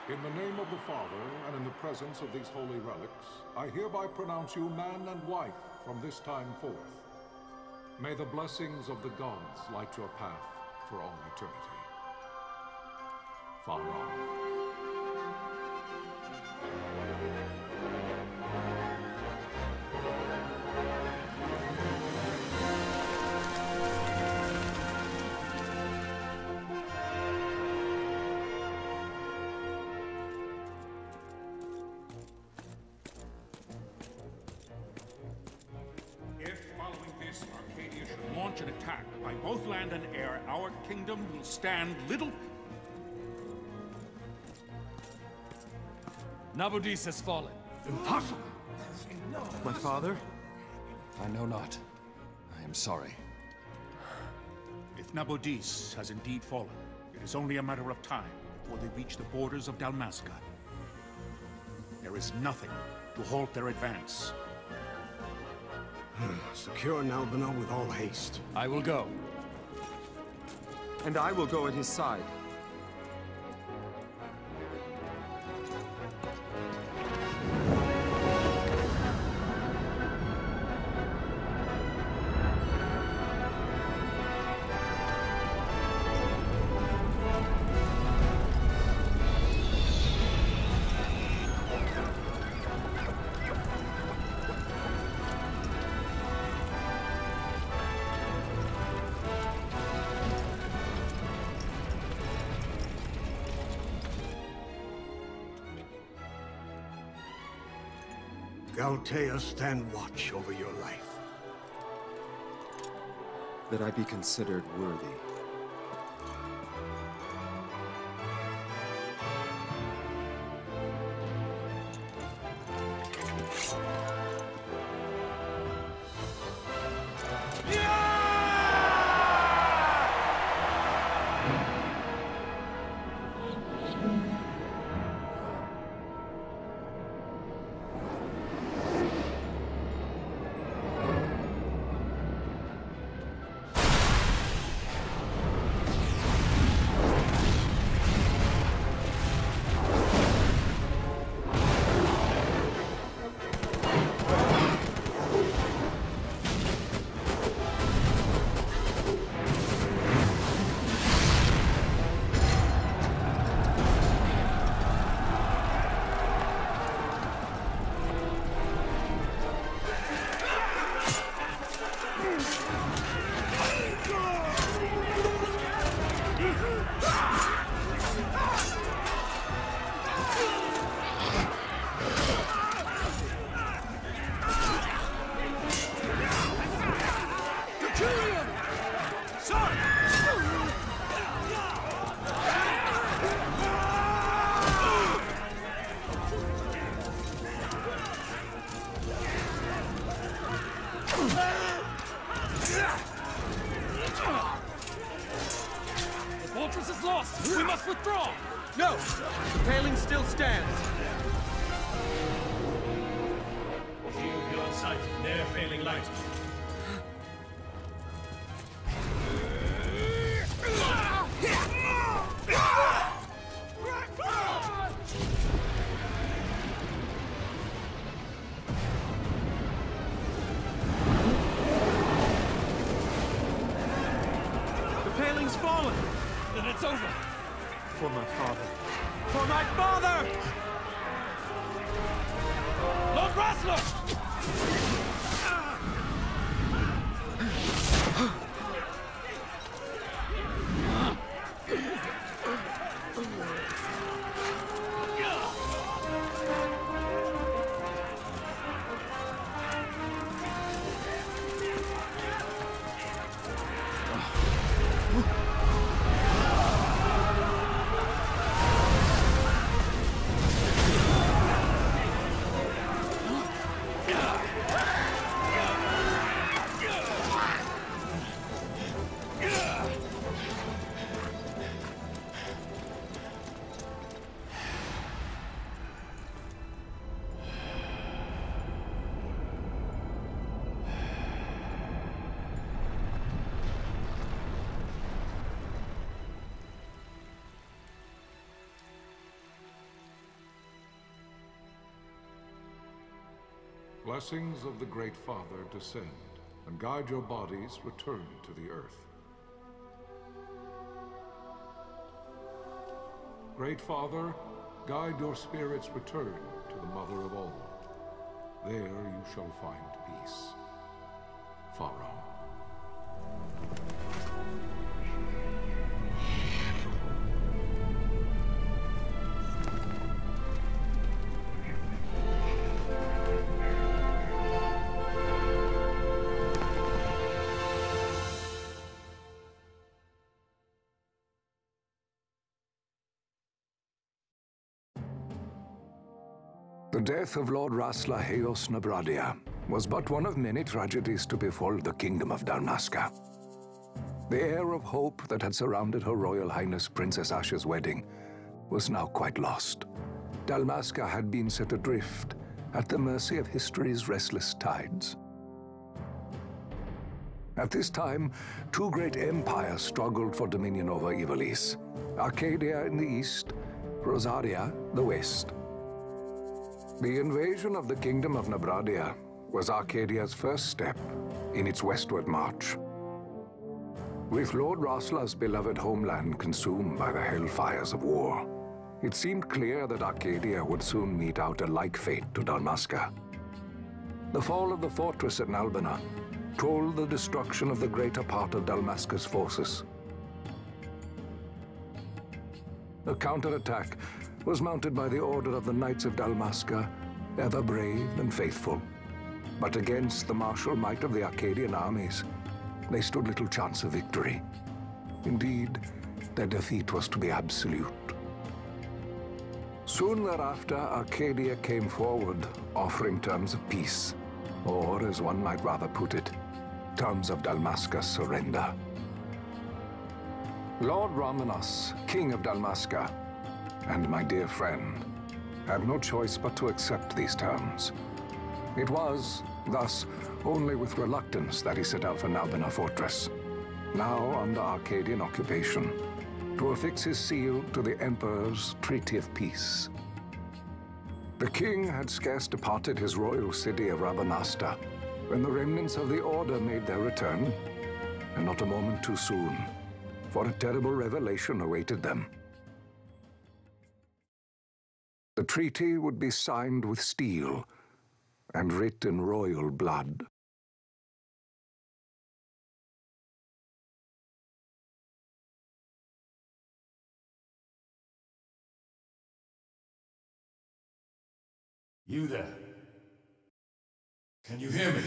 In the name of the Father, and in the presence of these holy relics, I hereby pronounce you man and wife from this time forth. May the blessings of the gods light your path for all eternity. Far on. Archadia should launch an attack by both land and air, our kingdom will stand little... Nabudis has fallen. Impossible! My father? I know not. I am sorry. If Nabudis has indeed fallen, it is only a matter of time before they reach the borders of Dalmasca. There is nothing to halt their advance. Secure Nalbina with all haste. I will go. And I will go at his side. Galtea, stand watch over your life. That I be considered worthy. No! The paling still stands! Shield beyond sight, ne'er failing light. The paling's fallen! Then it's over! For my father. For my father! Lord Rasler! Blessings of the Great Father descend, and guide your bodies return to the earth. Great Father, guide your spirits return to the Mother of all. There you shall find peace. Pharaoh. The death of Lord Rasler Heos Nabradia was but one of many tragedies to befall the Kingdom of Dalmasca. The air of hope that had surrounded Her Royal Highness Princess Ashe's wedding was now quite lost. Dalmasca had been set adrift at the mercy of history's restless tides. At this time, two great empires struggled for dominion over Ivalice: Archadia in the east, Rozarria the west. The invasion of the Kingdom of Nabradia was Arcadia's first step in its westward march. With Lord Rasler's beloved homeland consumed by the hellfires of war, it seemed clear that Archadia would soon mete out a like fate to Dalmasca. The fall of the fortress at Nalbina told the destruction of the greater part of Dalmasca's forces. A counterattack was mounted by the order of the Knights of Dalmasca, ever brave and faithful. But against the martial might of the Arcadian armies, they stood little chance of victory. Indeed, their defeat was to be absolute. Soon thereafter, Archadia came forward, offering terms of peace, or, as one might rather put it, terms of Dalmasca's surrender. Lord Rabanastre, King of Dalmasca, and my dear friend, had no choice but to accept these terms. It was, thus, only with reluctance that he set out for Nalbina Fortress, now under Arcadian occupation, to affix his seal to the Emperor's Treaty of Peace. The king had scarce departed his royal city of Rabanastre when the remnants of the Order made their return, and not a moment too soon, for a terrible revelation awaited them. The treaty would be signed with steel and writ in royal blood. You there? Can you hear me?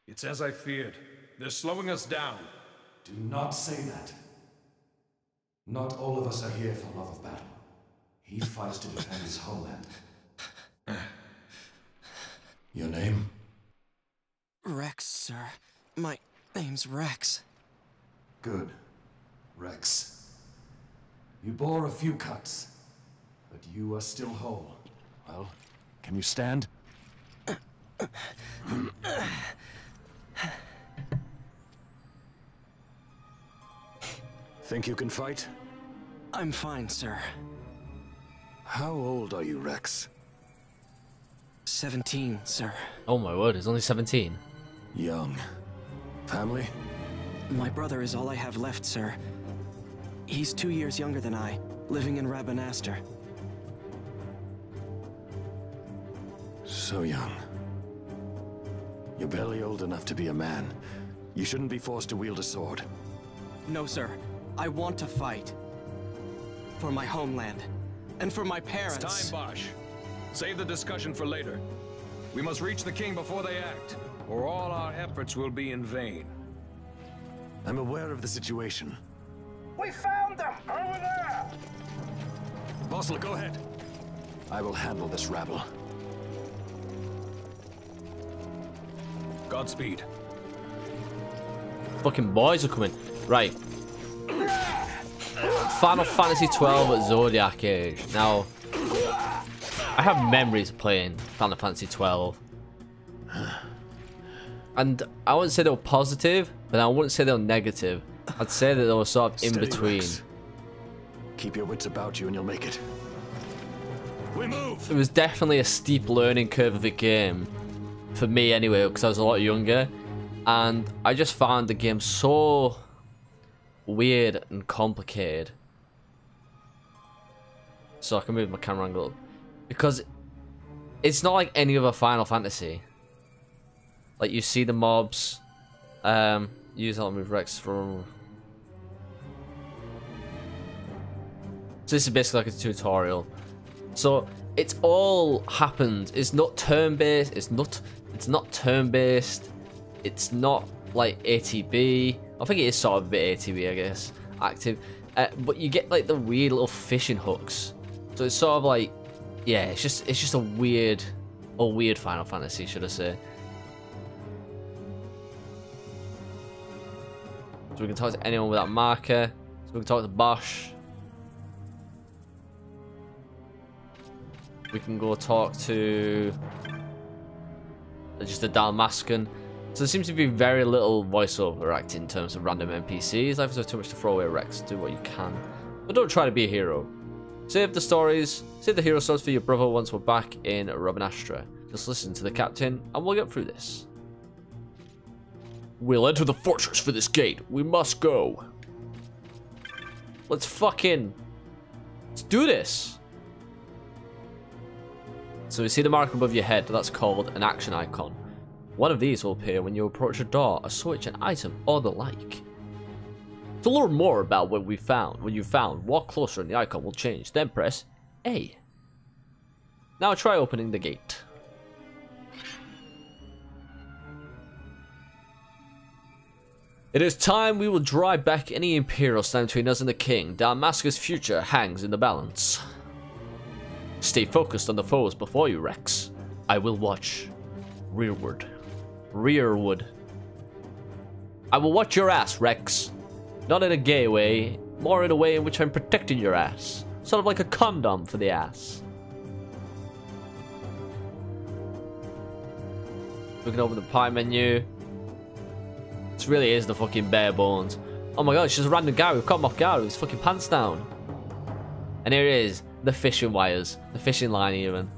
It's as I feared. They're slowing us down. Do not say that. Not all of us are here for love of battle. He fights to defend his homeland. Your name? Rex, sir. My name's Rex. Good. Rex. You bore a few cuts, but you are still whole. Well, can you stand? Think you can fight? I'm fine, sir. How old are you, Rex? 17, sir. Oh my word, he's only 17. Young. Family? My brother is all I have left, sir. He's 2 years younger than I, living in Rabanastre. So young. You're barely old enough to be a man. You shouldn't be forced to wield a sword. No, sir. I want to fight. For my homeland. And for my parents. It's time, Basch. Save the discussion for later. We must reach the king before they act, or all our efforts will be in vain. I'm aware of the situation. We found them! Over there! Rasler, go ahead. I will handle this rabble. Godspeed. Fucking boys are coming. Right. Final Fantasy XII at Zodiac age. Now, I have memories of playing Final Fantasy XII. And I wouldn't say they were positive, but I wouldn't say they were negative. I'd say that they were sort of in between. Rex. Keep your wits about you and you'll make it. We move. It was definitely a steep learning curve of the game. For me anyway, because I was a lot younger. And I just found the game so weird and complicated. So I can move my camera angle. Because it's not like any other Final Fantasy. Like you see the mobs. Use how to move Rex from. So this is basically like a tutorial. So it's all happened. It's not turn-based. It's not turn-based. It's not like ATB. I think it is sort of a bit ATB, I guess. Active. But you get like the weird little fishing hooks. So it's sort of like, yeah, it's just a weird Final Fantasy, should I say. So we can talk to anyone with that marker. So we can talk to Basch. We can go talk to just a Dalmascan. So there seems to be very little voiceover acting in terms of random NPCs. Life is too much to throw away, Rex. Do what you can. But don't try to be a hero. Save the hero stories for your brother once we're back in Rabanastre. Just listen to the captain and we'll get through this. We'll enter the fortress for this gate. We must go. Let's do this. So we see the mark above your head. That's called an action icon. One of these will appear when you approach a door, a switch, an item, or the like. To learn more about what you found, walk closer and the icon will change. Then press A. Now try opening the gate. It is time we will drive back any Imperial stand between us and the King. Dalmasca's future hangs in the balance. Stay focused on the foes before you, Rex. I will watch. Rearward. I will watch your ass, Rex. Not in a gay way, more in a way in which I'm protecting your ass. Sort of like a condom for the ass. We can open the pie menu. This really is the fucking bare bones. Oh my god, it's just a random guy. We've caught him off guard with his fucking pants down. And here it is. The fishing wires. The fishing line even.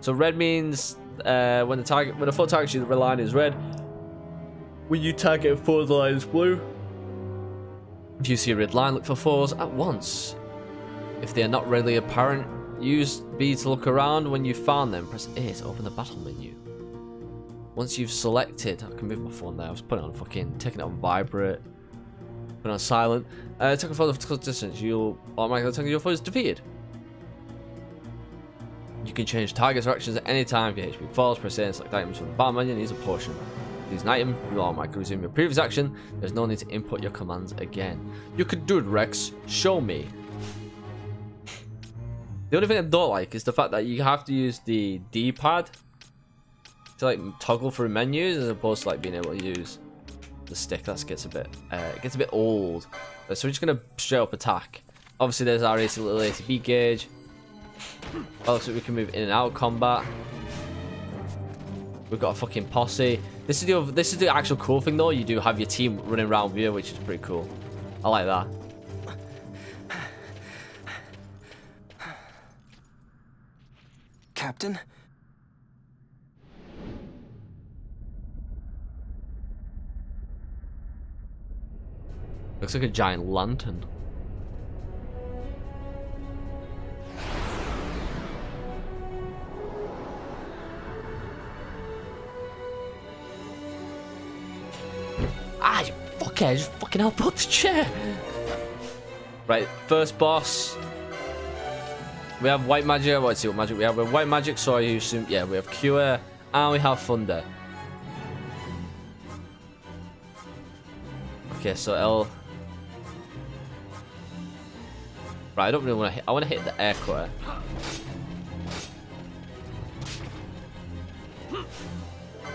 So red means when a foe targets you, the red line is red. When you target a foe, the line is blue. If you see a red line, look for foes at once. If they are not readily apparent, use B to look around. When you found them, press A to open the battle menu. Once you've selected, I can move my phone there. I was putting it on taking it on vibrate. Put it on silent. Take a photo of close distance. You'll automatically tell your foe is defeated. You can change targets or actions at any time. If your HP falls, press A and select items from the battle menu and use a potion. Use an item, you automatically resume your previous action. There's no need to input your commands again. You could do it, Rex. Show me. The only thing I don't like is the fact that you have to use the D-pad to like toggle through menus as opposed to like being able to use the stick. That gets a bit old. So we're just gonna straight up attack. Obviously, there's our little ATB gauge. Also, we can move in and out of combat. We've got a fucking posse. This is the actual cool thing though. You do have your team running around with you, which is pretty cool. I like that. Captain? Looks like a giant lantern. Ah, you fuckhead, just fucking help out the chair. Right, first boss. We have white magic. Let's see what magic we have. We have white magic, so I assume, yeah, we have cure, and we have thunder. Okay, so L. Right, I don't really want to hit. I want to hit the air core.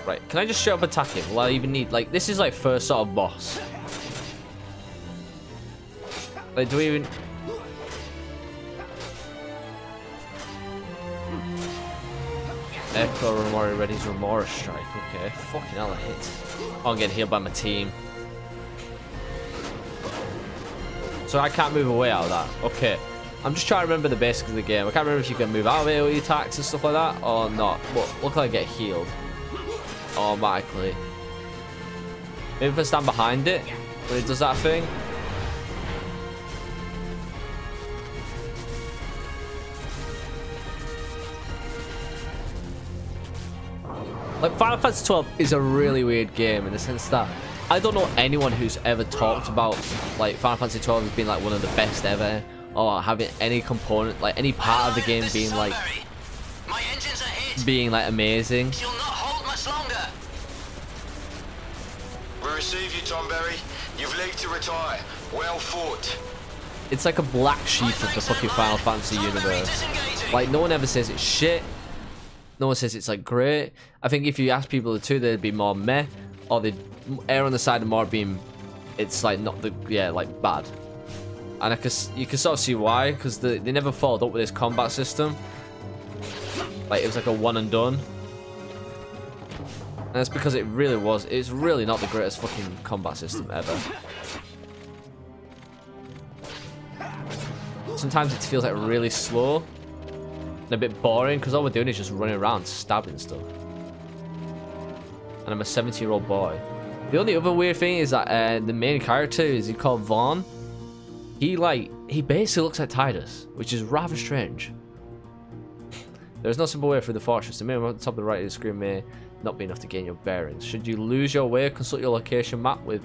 Right, can I just straight up attack him? Will I even need, like, this is like first sort of boss. Like, do we even... Echo Remora ready's Remora strike. Okay, fucking hell, I hit. Oh, I'm getting healed by my team. So I can't move away out of that. Okay. I'm just trying to remember the basics of the game. I can't remember if you can move out of AoE attacks and stuff like that or not. But look like I get healed automatically. Maybe if I stand behind it when it does that thing. Like, Final Fantasy 12 is a really weird game in the sense that I don't know anyone who's ever talked about like Final Fantasy 12 as being like one of the best ever, or having any component, like any part of the game being like amazing. She'll not hold much longer. We receive you, Tomberry. You've leave to retire. Well fought. It's like a black sheep of the fucking Final Fantasy universe. Like, no one ever says it's shit. No one says it's like great. I think if you ask people to, they'd be more meh, or they'd err on the side of more being, it's like not the, yeah, like bad. And you can sort of see why, because they never followed up with this combat system. Like, it was like a one and done. And that's because it really was. It's really not the greatest fucking combat system ever. Sometimes it feels like really slow and a bit boring, because all we're doing is just running around stabbing stuff. And I'm a 17-year-old boy. The only other weird thing is that the main character is called Vaughn. He basically looks like Tidus, which is rather strange. There is no simple way through the fortress. The minimum at the top of the right of the screen may not be enough to gain your bearings. Should you lose your way, consult your location map with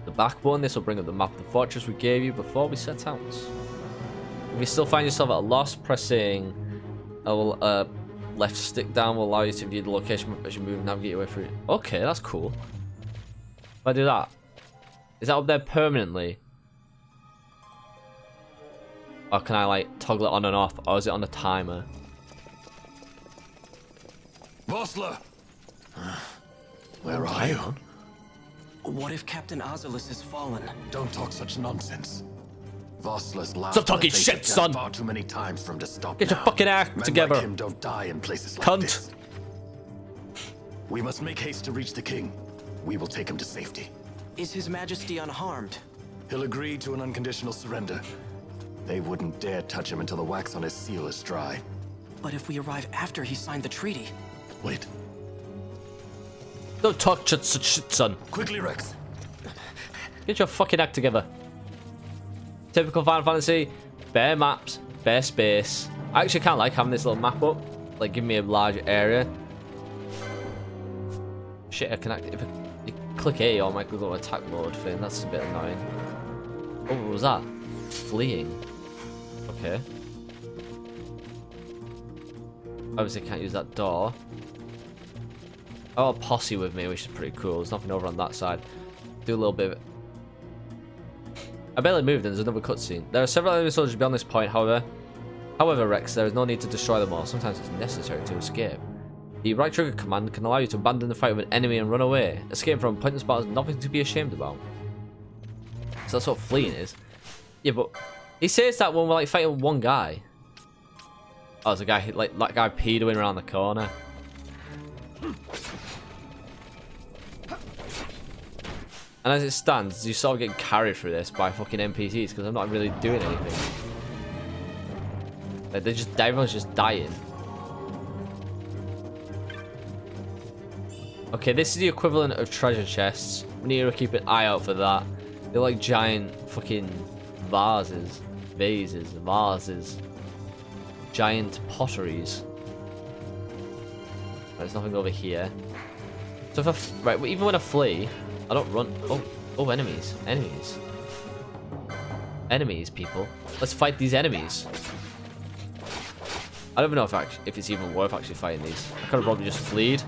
the backbone. This will bring up the map of the fortress we gave you before we set out. If you still find yourself at a loss, pressing left stick down will allow you to view the location map as you move and navigate your way through it. Okay, that's cool. If I do that, is that up there permanently? Or can I like toggle it on and off, or is it on a timer? Rasler! Where are you? What if Captain Ivalice has fallen? Don't talk such nonsense. Rasler's last Stop talking shit, son! Far too many times from to stop. Get your fucking act together. Like him don't die in places like Cunt. This. We must make haste to reach the king. We will take him to safety. Is His Majesty unharmed? He'll agree to an unconditional surrender. They wouldn't dare touch him until the wax on his seal is dry. But if we arrive after he signed the treaty... Wait. Don't talk such shit, son. Quickly, Rex. Get your fucking act together. Typical Final Fantasy, bare maps, bare space. I actually kind of like having this little map up, like giving me a larger area. Shit, I can if I click A, I might go to attack mode thing. That's a bit annoying. Oh, what was that? Fleeing. Okay. Obviously, can't use that door. Oh, a posse with me, which is pretty cool. There's nothing over on that side. Do a little bit of it. I barely moved, and there's another cutscene. There are several enemy soldiers beyond this point, however, Rex, there is no need to destroy them all. Sometimes it's necessary to escape. The right trigger command can allow you to abandon the fight with an enemy and run away. Escape from a point and spot is nothing to be ashamed about. So that's what fleeing is. Yeah, but he says that when we're like fighting one guy. Oh, there's a guy like that guy pedoing around the corner. And as it stands, you sort of get carried through this by fucking NPCs because I'm not really doing anything. Like everyone's just dying. Okay, this is the equivalent of treasure chests. We need to keep an eye out for that. They're like giant fucking vases. Giant potteries. There's nothing over here. So if I, even when I flee, I don't run. Oh, enemies. Enemies, people. Let's fight these enemies. I don't even know if it's even worth actually fighting these. I could have probably just fleed.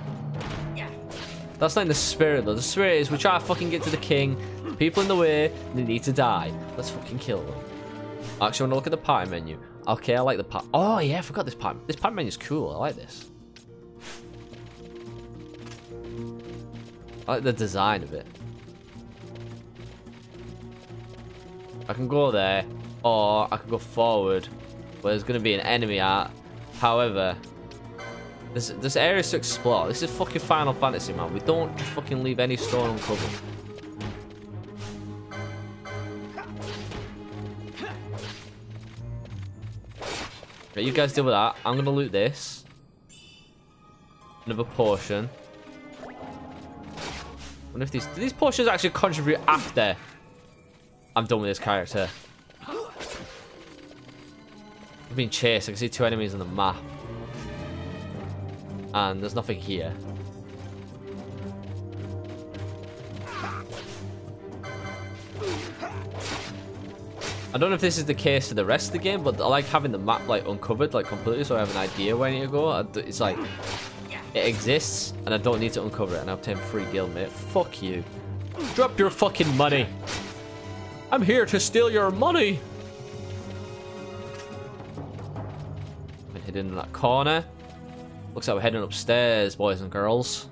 That's not in the spirit though. The spirit is we try to fucking get to the king. People in the way, they need to die. Let's fucking kill them. Actually, I want to look at the party menu. Okay, I like the party. Oh yeah, I forgot this party. This party menu is cool. I like this. I like the design of it. I can go there, or I can go forward, where there's going to be an enemy at. However, there's areas to explore. This is fucking Final Fantasy, man. We don't just fucking leave any stone uncovered. Right, you guys deal with that. I'm gonna loot this. Another potion. I wonder if do these potions actually contribute after I'm done with this character? I'm being chased. I can see 2 enemies on the map. And there's nothing here. I don't know if this is the case for the rest of the game, but I like having the map like uncovered like completely, so I have an idea where I need to go. It's like it exists and I don't need to uncover it, and I obtain free guild, mate. Fuck you. Drop your fucking money. I'm here to steal your money. Been hidden in that corner. Looks like we're heading upstairs, boys and girls.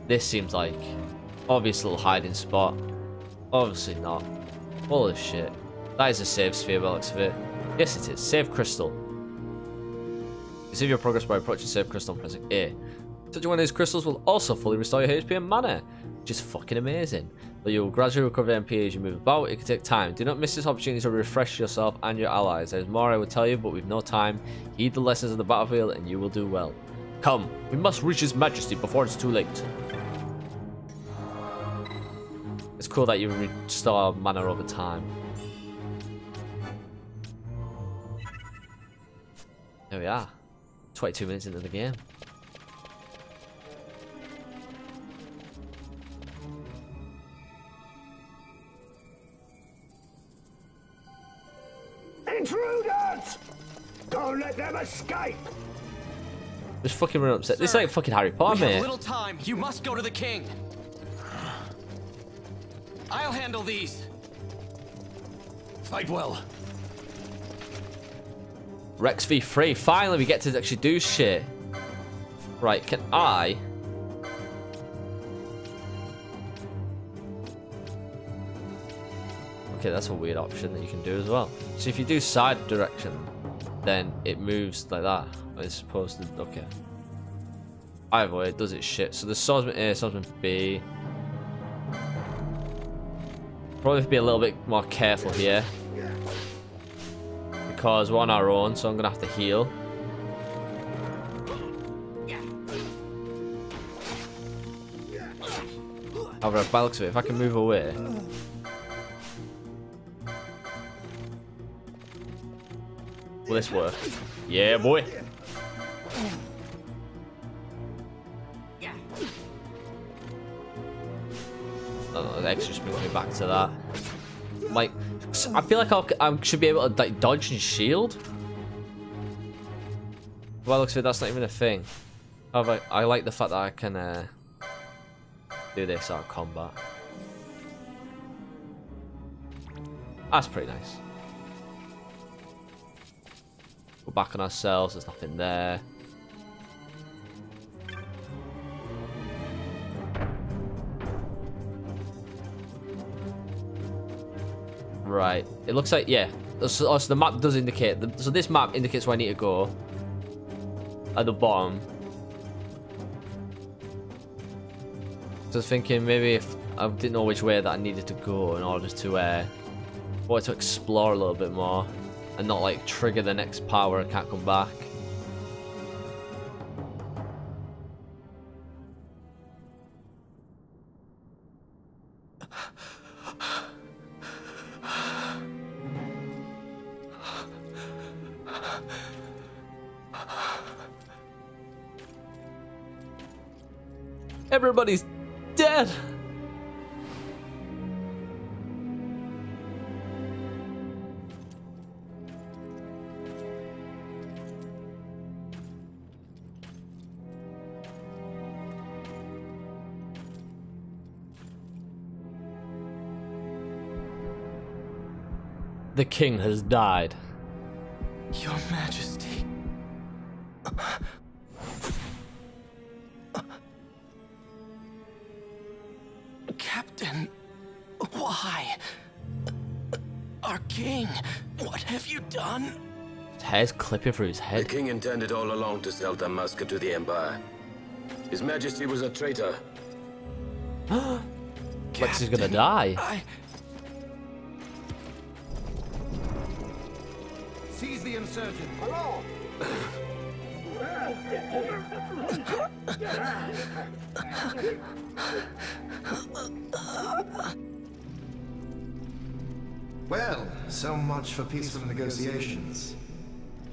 This seems like obvious little hiding spot. Obviously not. Holy shit. That is a save sphere by the looks of it. Yes it is. Save crystal. You save your progress by approaching save crystal and pressing A. Touching one of these crystals will also fully restore your HP and mana, which is fucking amazing. But you will gradually recover MP as you move about. It can take time. Do not miss this opportunity to refresh yourself and your allies. There's more I will tell you, but we've no time. Heed the lessons of the battlefield and you will do well. Come, we must reach His Majesty before it's too late. It's cool that you restore mana over time. There we are. 22 minutes into the game. Intruders! Don't let them escape! Just fucking run upset. This is like fucking Harry Potter, we mate. have little time. You must go to the king. I'll handle these. Fight well. Rex v3. Finally, we get to actually do shit. Right, can I... Okay, that's a weird option that you can do as well. So if you do side direction, then it moves like that. It's supposed to... Okay. Either way, it does its shit. So the swordsman A, swordsman B. Probably have to be a little bit more careful here. Because we're on our own, so I'm going to have to heal. However, by the looks of it, if I can move away... Will this work? Yeah, boy. Oh, the X just brings me back to that. Like, I feel like I should be able to like dodge and shield. Well, looks like that's not even a thing. However, I like the fact that I can do this out of combat. That's pretty nice. We're back on ourselves, there's nothing there. Right, it looks like, yeah. So the map does indicate, so this map indicates where I need to go. At the bottom. So I was thinking maybe if I didn't know which way that I needed to go in order to, wanted to explore a little bit more. And not like trigger the next power and can't come back. Everybody's dead. The king has died. Your Majesty. Captain, why? Our king, what have you done? His hair's clipping through his head. The king intended all along to sell Dalmasca to the Empire. His Majesty was a traitor. Lex is gonna die. Seize the insurgent. Well, so much for peaceful negotiations.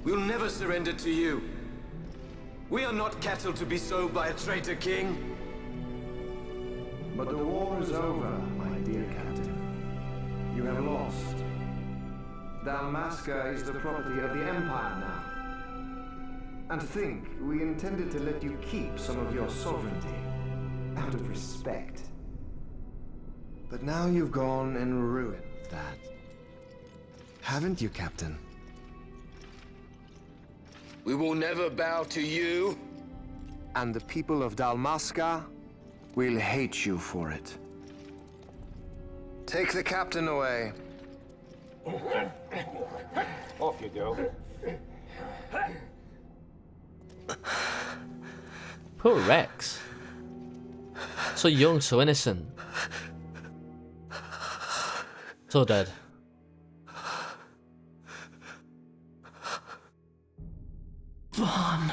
We'll never surrender to you. We are not cattle to be sold by a traitor king. But the war is over, my dear captain. You have lost. Dalmasca is the property of the Empire now. And think, we intended to let you keep some of your sovereignty, out of respect. But now you've gone and ruined that. Haven't you, Captain? We will never bow to you. And the people of Dalmasca will hate you for it. Take the captain away. Off you go. Poor Rex. So young, so innocent. So dead. Vaughn.